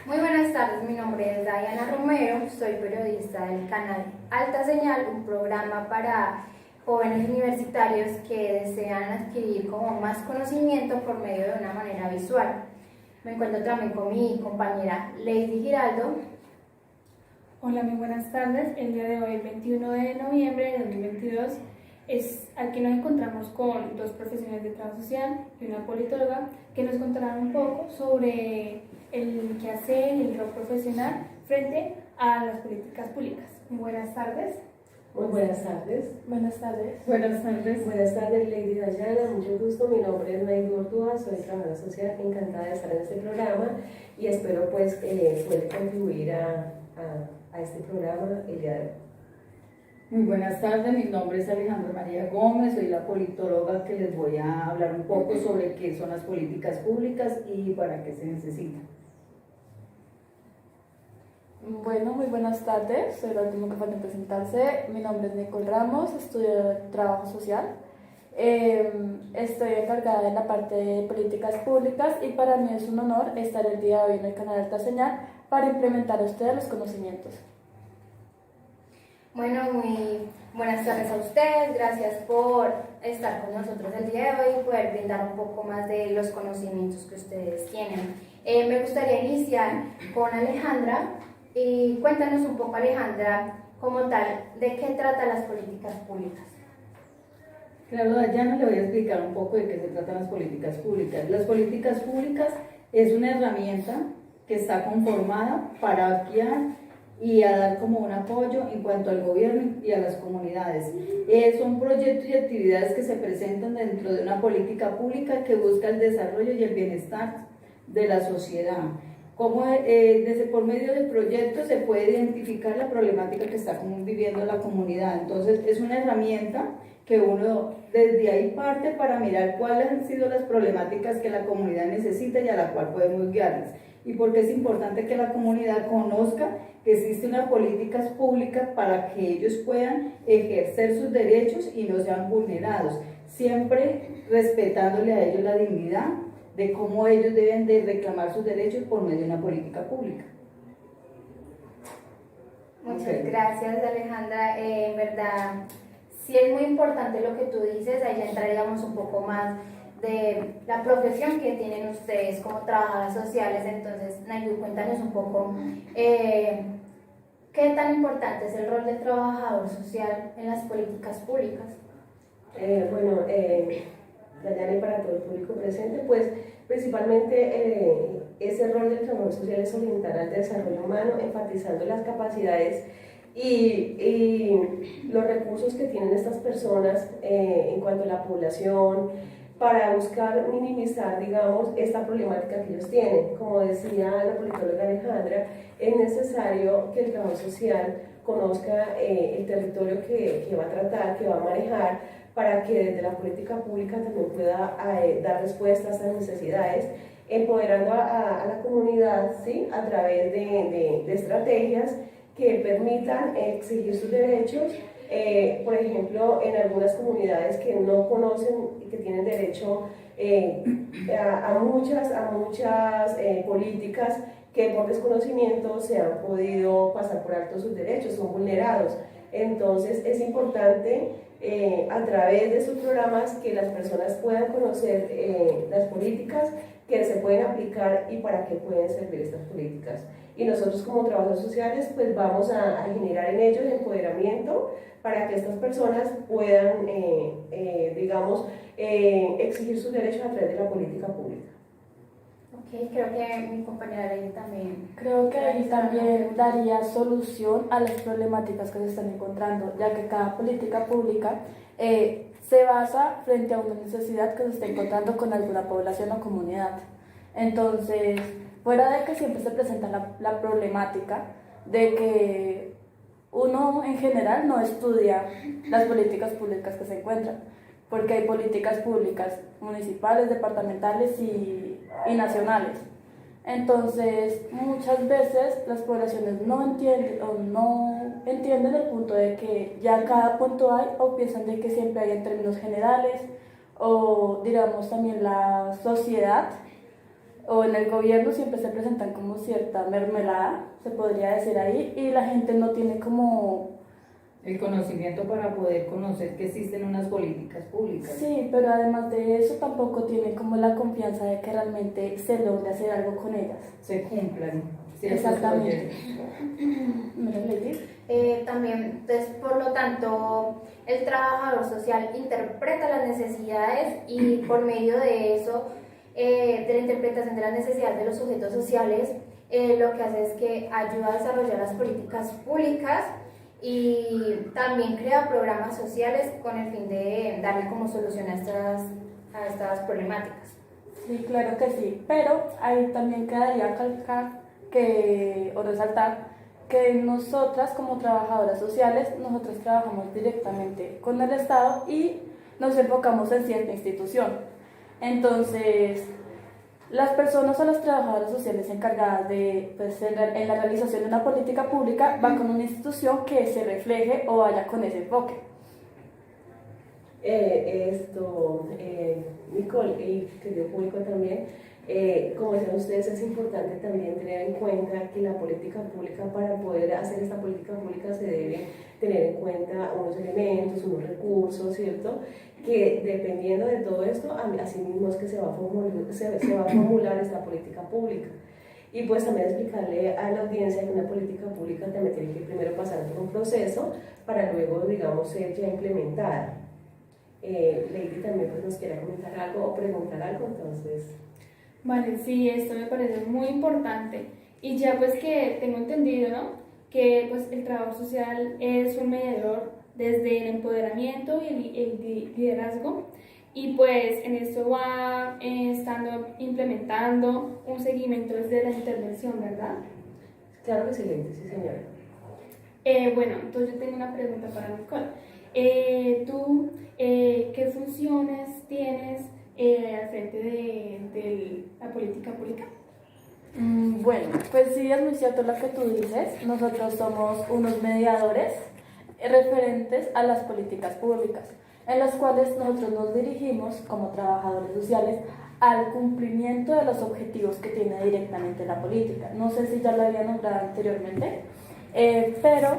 Muy buenas tardes, mi nombre es Diana Romero, soy periodista del canal Alta Señal, un programa para jóvenes universitarios que desean adquirir como más conocimiento por medio de una manera visual. Me encuentro también con mi compañera Lady Giraldo. Hola, muy buenas tardes. El día de hoy, el 21 de noviembre de 2022, aquí nos encontramos con dos profesionales de trabajo social y una politóloga que nos contarán un poco sobre el quehacer y el rol profesional frente a las políticas públicas. Muy buenas tardes. Muy buenas tardes. Buenas tardes. Buenas tardes. Buenas tardes, Lady Dayana. Mucho gusto. Mi nombre es Naidu Ortúa, soy trabajadora social, encantada de estar en este programa y espero pues poder contribuir a este programa el día de hoy. Muy buenas tardes, mi nombre es Alejandra María Gómez, soy la politóloga que les voy a hablar un poco sobre qué son las políticas públicas y para qué se necesitan. Bueno, muy buenas tardes, soy la última que falta en presentarse. Mi nombre es Nicole Ramos, estudio Trabajo Social. Estoy encargada de la parte de políticas públicas y para mí es un honor estar el día de hoy en el canal Alta Señal para implementar a ustedes los conocimientos. Bueno, muy buenas tardes a ustedes, gracias por estar con nosotros el día de hoy y poder brindar un poco más de los conocimientos que ustedes tienen. Me gustaría iniciar con Alejandra y cuéntanos un poco, Alejandra, como tal, ¿de qué tratan las políticas públicas? Claro, Dayana, le voy a explicar un poco de qué se tratan las políticas públicas. Las políticas públicas es una herramienta que está conformada para guiar y a dar como un apoyo en cuanto al gobierno y a las comunidades. Son proyectos y actividades que se presentan dentro de una política pública que busca el desarrollo y el bienestar de la sociedad. Como por medio del proyecto se puede identificar la problemática que está viviendo la comunidad. Entonces es una herramienta que uno desde ahí parte para mirar cuáles han sido las problemáticas que la comunidad necesita y a la cual podemos guiarles. Y porque es importante que la comunidad conozca que existe una política pública para que ellos puedan ejercer sus derechos y no sean vulnerados, siempre respetándole a ellos la dignidad de cómo ellos deben de reclamar sus derechos por medio de una política pública. Muchas gracias, Alejandra. En verdad, sí es muy importante lo que tú dices, ahí ya entraríamos un poco más de la profesión que tienen ustedes como trabajadoras sociales. Entonces, Nayú, cuéntanos un poco qué tan importante es el rol del trabajador social en las políticas públicas. Dayana, y para todo el público presente, pues principalmente ese rol del trabajador social es orientar al desarrollo humano, enfatizando las capacidades y los recursos que tienen estas personas en cuanto a la población, para buscar minimizar, digamos, esta problemática que ellos tienen. Como decía la politóloga Alejandra, es necesario que el trabajador social conozca el territorio que va a tratar, que va a manejar, para que desde la política pública también pueda dar respuesta a estas necesidades, empoderando a la comunidad, ¿sí?, a través de estrategias que permitan exigir sus derechos. Por ejemplo, en algunas comunidades que no conocen y que tienen derecho a muchas políticas que por desconocimiento se han podido pasar por alto sus derechos, son vulnerados. Entonces es importante a través de estos programas que las personas puedan conocer las políticas que se pueden aplicar y para qué pueden servir estas políticas. Y nosotros como trabajadores sociales pues vamos a generar en ellos empoderamiento para que estas personas puedan, exigir sus derechos a través de la política pública. Ok, creo que mi compañera Lady también. Creo que ahí también daría solución a las problemáticas que se están encontrando, ya que cada política pública se basa frente a una necesidad que se está encontrando con alguna población o comunidad. Entonces, fuera de que siempre se presenta la problemática de que uno en general no estudia las políticas públicas que se encuentran, porque hay políticas públicas municipales, departamentales y nacionales. Entonces, muchas veces las poblaciones no entienden el punto de que ya cada punto hay, o piensan de que siempre hay en términos generales, o digamos también la sociedad o en el gobierno siempre se presentan como cierta mermelada, se podría decir ahí, y la gente no tiene como... El conocimiento para poder conocer que existen unas políticas públicas. Sí, pero además de eso tampoco tiene como la confianza de que realmente se logre hacer algo con ellas. Se cumplan ciertos Exactamente. proyectos. ¿Me lo leí? También, entonces, por lo tanto, el trabajador social interpreta las necesidades y por medio de eso, de la interpretación de las necesidades de los sujetos sociales, lo que hace es que ayuda a desarrollar las políticas públicas y también crea programas sociales con el fin de darle como solución a estas problemáticas. Sí, claro que sí, pero ahí también quedaría calcar o resaltar que nosotras como trabajadoras sociales, nosotros trabajamos directamente con el Estado y nos enfocamos en cierta institución. Entonces, las personas o las trabajadoras sociales encargadas de, pues, en la realización de una política pública van con una institución que se refleje o vaya con ese enfoque. Nicole y querido público también, como decían ustedes, es importante también tener en cuenta que la política pública, para poder hacer esta política pública se debe tener en cuenta unos elementos, unos recursos, ¿cierto? Que dependiendo de todo esto, así mismo es que se va a formular esta política pública. Y pues también explicarle a la audiencia que una política pública también tiene que primero pasar por un proceso para luego, digamos, ser ya implementada. Lady también pues, nos quiera comentar algo o preguntar algo, entonces... Vale, sí, esto me parece muy importante. Y ya pues que tengo entendido, ¿no? Que pues el trabajo social es un mediador desde el empoderamiento y el liderazgo. Y pues en esto va estando implementando un seguimiento desde la intervención, ¿verdad? Claro que sí, Lady, sí señora. Bueno, entonces yo tengo una pregunta para Nicole. ¿Tú qué funciones tienes al frente de la política pública? Bueno, pues sí, es muy cierto lo que tú dices. Nosotros somos unos mediadores referentes a las políticas públicas, en las cuales nosotros nos dirigimos como trabajadores sociales al cumplimiento de los objetivos que tiene directamente la política. No sé si ya lo había nombrado anteriormente, pero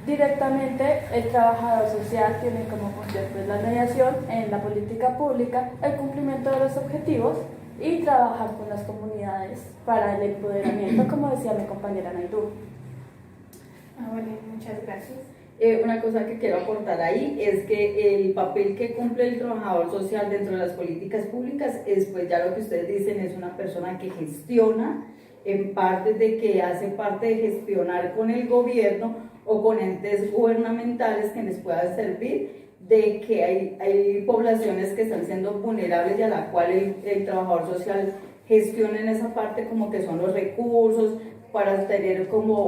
directamente el trabajador social tiene como función pues, la mediación en la política pública, el cumplimiento de los objetivos y trabajar con las comunidades para el empoderamiento, como decía mi compañera Naidú. Vale, muchas gracias. Una cosa que quiero aportar ahí es que el papel que cumple el trabajador social dentro de las políticas públicas es, pues ya lo que ustedes dicen, es una persona que gestiona, en parte de que hace parte de gestionar con el gobierno o con entes gubernamentales que les puedan servir, de que hay poblaciones que están siendo vulnerables y a la cual el trabajador social gestiona en esa parte como que son los recursos para tener como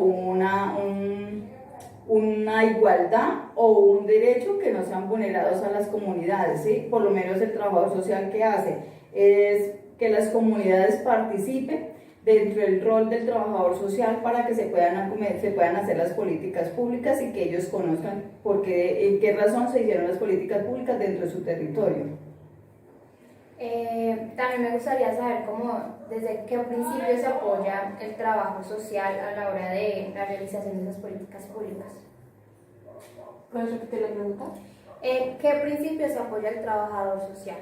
una igualdad o un derecho que no sean vulnerados a las comunidades, ¿sí? Por lo menos el trabajador social que hace es que las comunidades participen dentro del rol del trabajador social para que se puedan hacer las políticas públicas y que ellos conozcan en qué razón se hicieron las políticas públicas dentro de su territorio. También me gustaría saber desde qué principio se apoya el trabajo social a la hora de la realización de esas políticas públicas. ¿Puedes repetir la pregunta? ¿Qué principio se apoya el trabajador social?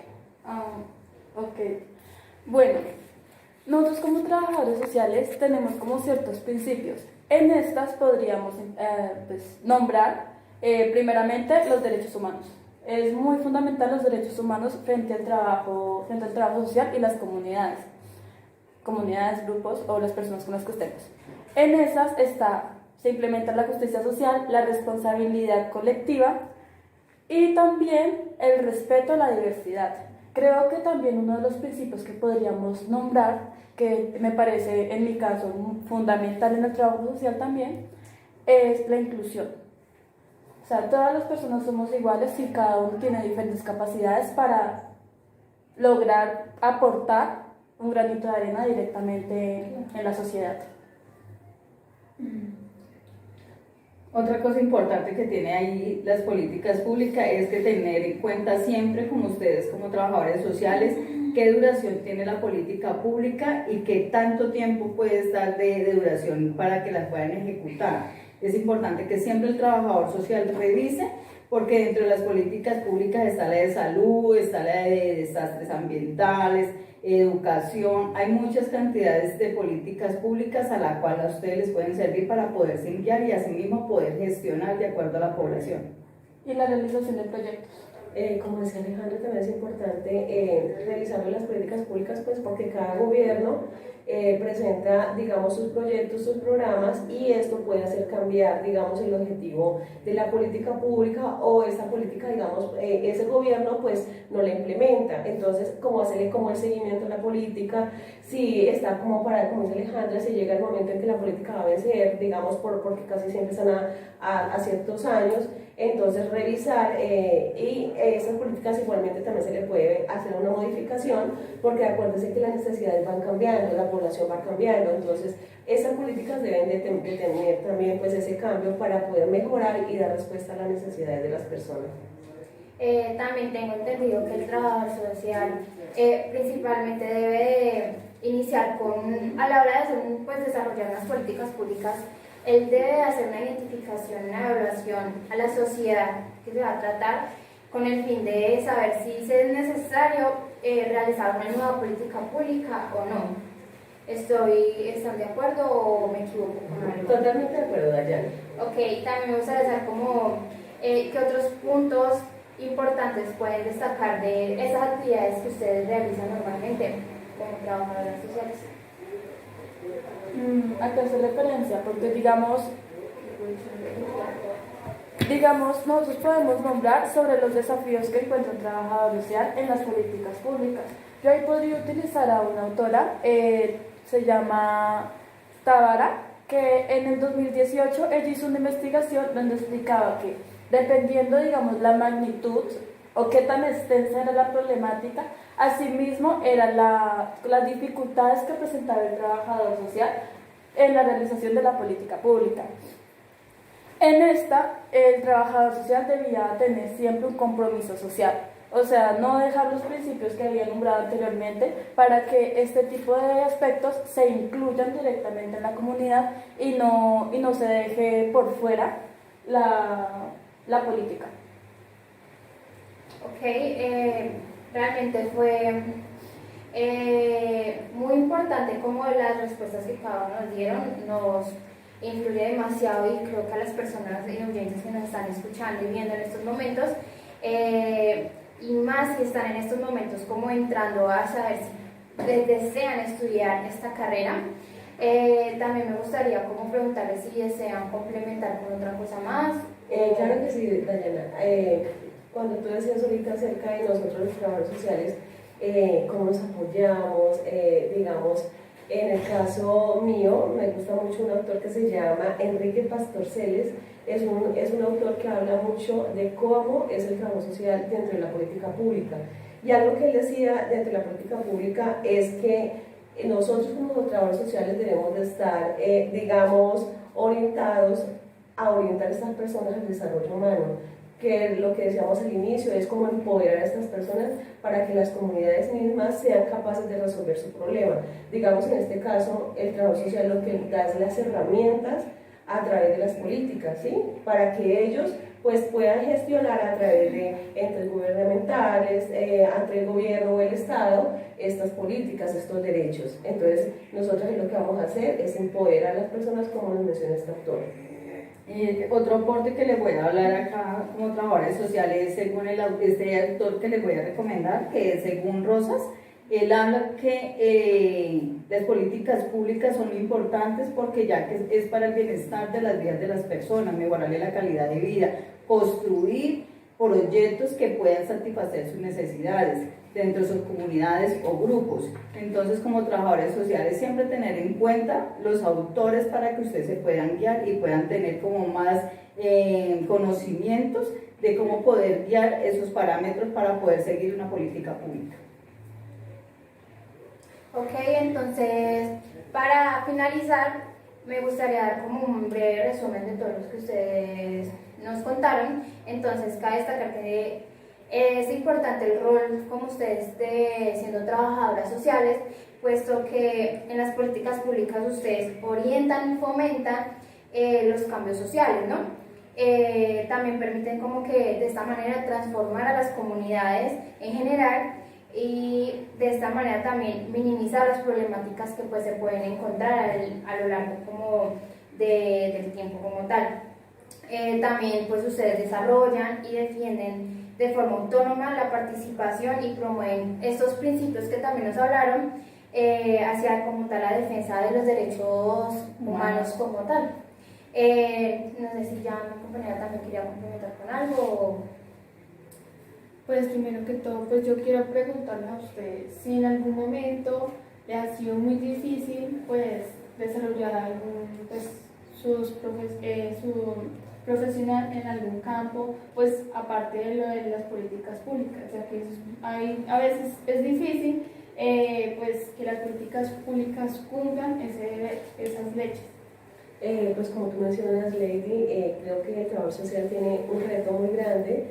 Ok. Bueno, nosotros como trabajadores sociales tenemos como ciertos principios. En estas podríamos pues, nombrar primeramente los derechos humanos. Es muy fundamental los derechos humanos frente al trabajo social y las comunidades, grupos o las personas con las que estemos. En esas se implementa la justicia social, la responsabilidad colectiva y también el respeto a la diversidad. Creo que también uno de los principios que podríamos nombrar, que me parece en mi caso fundamental en el trabajo social también, es la inclusión. O sea, todas las personas somos iguales y cada uno tiene diferentes capacidades para lograr aportar un granito de arena directamente en la sociedad. Otra cosa importante que tiene ahí las políticas públicas es que tener en cuenta siempre, como ustedes como trabajadores sociales, qué duración tiene la política pública y qué tanto tiempo puede estar de duración para que las puedan ejecutar. Es importante que siempre el trabajador social revise, porque dentro de las políticas públicas está la de salud, está la de desastres ambientales, educación, hay muchas cantidades de políticas públicas a la cual a ustedes les pueden servir para poderse guiar y asimismo poder gestionar de acuerdo a la población. Y la realización de proyectos. Como decía Alejandro, también es importante revisar las políticas públicas, pues porque cada gobierno presenta, digamos, sus proyectos, sus programas, y esto puede hacer cambiar, digamos, el objetivo de la política pública, o esta política, digamos, ese gobierno pues no la implementa. Entonces, ¿cómo hacerle como el seguimiento a la política? Si está como como dice Alejandra, si llega el momento en que la política va a vencer, digamos, porque casi siempre están a ciertos años, entonces revisar, y esas políticas igualmente también se le puede hacer una modificación, porque acuérdense que las necesidades van cambiando, la población va cambiando, entonces esas políticas deben de tener también pues ese cambio para poder mejorar y dar respuesta a las necesidades de las personas. También tengo entendido que el trabajador social principalmente debe de iniciar a la hora de hacer, pues, desarrollar unas políticas públicas. Él debe hacer una identificación, una evaluación a la sociedad que se va a tratar, con el fin de saber si es necesario realizar una nueva política pública o no. ¿Están de acuerdo o me equivoco con algo? Totalmente de acuerdo, Dayana. Ok, también me gustaría saber qué otros puntos importantes pueden destacar de esas actividades que ustedes realizan normalmente como trabajadoras sociales. ¿A qué hace referencia? Porque digamos, nosotros podemos nombrar sobre los desafíos que encuentra un trabajador social en las políticas públicas. Yo ahí podría utilizar a una autora, se llama Tábara, que en el 2018 ella hizo una investigación donde explicaba que dependiendo, digamos, la magnitud o qué tan extensa era la problemática, asimismo eran las dificultades que presentaba el trabajador social en la realización de la política pública. En esta, el trabajador social debía tener siempre un compromiso social, o sea, no dejar los principios que había nombrado anteriormente para que este tipo de aspectos se incluyan directamente en la comunidad y no se deje por fuera la política. Ok, realmente fue muy importante como las respuestas que cada uno nos dieron, nos influye demasiado, y creo que a las personas y oyentes que nos están escuchando y viendo en estos momentos, y más si están en estos momentos como entrando a saber si desean estudiar esta carrera, también me gustaría como preguntarles si desean complementar con otra cosa más. Claro que sí, Dayana. Cuando tú decías ahorita acerca de nosotros los trabajadores sociales, cómo nos apoyamos, digamos, en el caso mío, me gusta mucho un autor que se llama Enrique Pastorceles. Es un autor que habla mucho de cómo es el trabajo social dentro de la política pública. Y algo que él decía dentro de la política pública es que nosotros como trabajadores sociales debemos de estar, digamos, orientados a orientar a estas personas al desarrollo humano, que lo que decíamos al inicio es como empoderar a estas personas para que las comunidades mismas sean capaces de resolver su problema. Digamos, en este caso, el trabajo social lo que da es las herramientas a través de las políticas, ¿sí? Para que ellos pues puedan gestionar a través de entes gubernamentales, entre el gobierno o el Estado, estas políticas, estos derechos. Entonces, nosotros lo que vamos a hacer es empoderar a las personas, como nos menciona este autor. Otro aporte que les voy a hablar acá como trabajadores sociales, según este autor que les voy a recomendar, que es según Rosas. Él habla que las políticas públicas son importantes porque ya que es para el bienestar de las vidas de las personas, mejorarle la calidad de vida, construir proyectos que puedan satisfacer sus necesidades dentro de sus comunidades o grupos. Entonces, como trabajadores sociales, siempre tener en cuenta los autores para que ustedes se puedan guiar y puedan tener como más conocimientos de cómo poder guiar esos parámetros para poder seguir una política pública. Ok, entonces, para finalizar, me gustaría dar como un breve resumen de todos los que ustedes nos contaron. Entonces, cabe destacar que Es importante el rol como ustedes siendo trabajadoras sociales, puesto que en las políticas públicas ustedes orientan y fomentan los cambios sociales, ¿no? También permiten como que de esta manera transformar a las comunidades en general y de esta manera también minimizar las problemáticas que pues se pueden encontrar a lo largo como del tiempo como tal. También pues ustedes desarrollan y defienden de forma autónoma la participación y promueven estos principios que también nos hablaron hacia como tal la defensa de los derechos humanos como tal. No sé si ya mi compañera también quería complementar con algo. Pues primero que todo, pues yo quiero preguntarle a usted si en algún momento le ha sido muy difícil pues desarrollar algún, pues su profesional en algún campo, pues aparte de lo de las políticas públicas, ya que a veces es difícil pues que las políticas públicas cumplan esas leyes. Pues como tú mencionas, Lady, creo que el trabajo social tiene un reto muy grande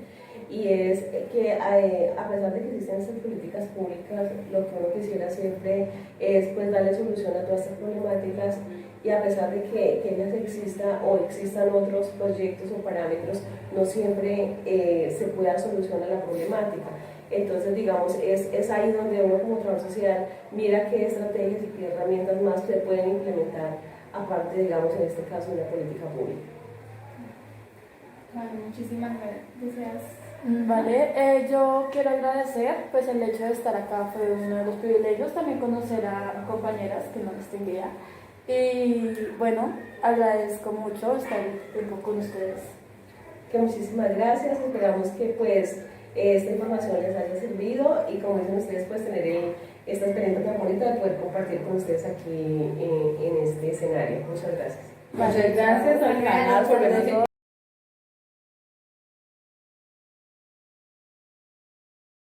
y es que a pesar de que existen estas políticas públicas, lo que uno quisiera siempre es pues darle solución a todas estas problemáticas y a pesar de que ellas existan o existan otros proyectos o parámetros, no siempre se puede dar solución a la problemática. Entonces, digamos, es ahí donde uno como trabajador social mira qué estrategias y qué herramientas más se pueden implementar, aparte, digamos, en este caso, de la política pública. Vale, muchísimas gracias. Vale, yo quiero agradecer, pues el hecho de estar acá fue uno de los privilegios, también conocer a compañeras que no distinguía y bueno, agradezco mucho estar un tiempo con ustedes. Que muchísimas gracias, esperamos que pues esta información les haya servido y como dicen ustedes, pues tener esta experiencia tan bonita de poder compartir con ustedes aquí en este escenario. Muchas gracias. Muchas gracias al canal por vernos.